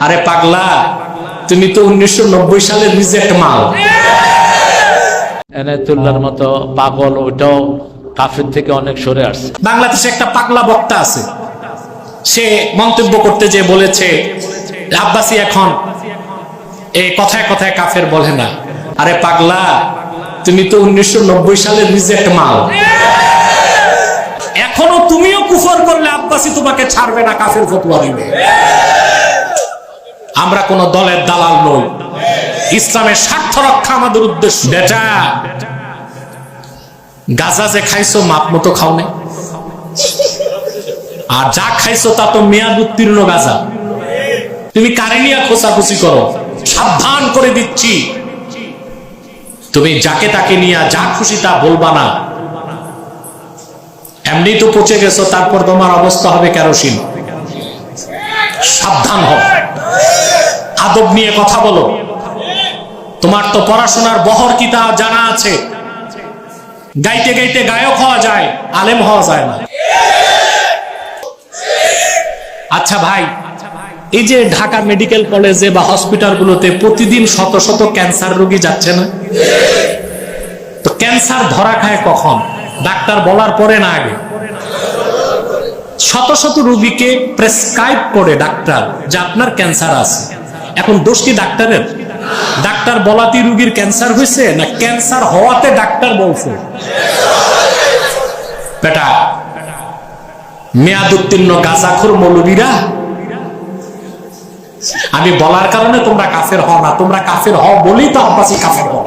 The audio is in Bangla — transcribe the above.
আরে পাগলা, তুমি তো 1990 সালের রিজেক্ট মাল। এনায়েতুল্লাহর মতো পাগল, ওইটাও কাফের থেকে অনেক সরে আসছে। বাংলাদেশে একটা পাগলা বক্তা আছে, সে মন্তব্য করতে যে বলেছে আব্বাসী এখন এই কথায় কথায় কাফের বলে না। আরে পাগলা, তুমি তো 1990 সালের রিজেক্ট মাল। এখনো তুমিও কুফর করলে আব্বাসী তোমাকে ছাড়বে না, কাফের ফতোয়া দিবে। আমরা কোন দলের দালাল নই, ইসলামের স্বার্থ রক্ষা আমাদের উদ্দেশ্য। বেটা, গাঁজা যে খাইছো মাপ মতো খাও নাই, আর যা খাইছো তা তো মেয়াদ উত্তীর্ণ গাঁজা। তুমি কারে নিয়ে খোঁচাখুচি করো? সাবধান করে দিচ্ছি, তুমি যাকে তাকে নিয়ে যা খুশি তা বলবা না। এমনি তো পচে গেছো, তারপর তোমার অবস্থা হবে কেরোসিন। সাবধান হও, আদব নিয়ে কথা বলো। তোমার তো পড়াশোনার বহর কি তা জানা আছে। গাইতে গাইতে গায়ক হওয়া যায়, আলেম হওয়া যায় না। আচ্ছা ভাই, এই যে ঢাকা মেডিকেল কলেজে বা হসপিটালগুলোতে প্রতিদিন শত শত ক্যান্সার রোগী যাচ্ছে না? তো ক্যান্সার ধরা খায় কখন? ডাক্তার বলার পরে না আগে? শত শত রোগীকে প্রেসক্রাইব করে ডাক্তার যে আপনার ক্যান্সার আছে। এখন দোষ কি ডাক্তারের? ডাক্তার বলাতেই রোগীর ক্যান্সার হয়েছে, না ক্যান্সার হওয়াতে ডাক্তার বলছে? বেটা, মেয়াদ উত্তীর্ণ গাঁজাখোর মৌলবীরা, আমি বলার কারণে তোমরা কাফের হও না, তোমরা কাফের হও বলেই তো আব্বাসী কাফের হও।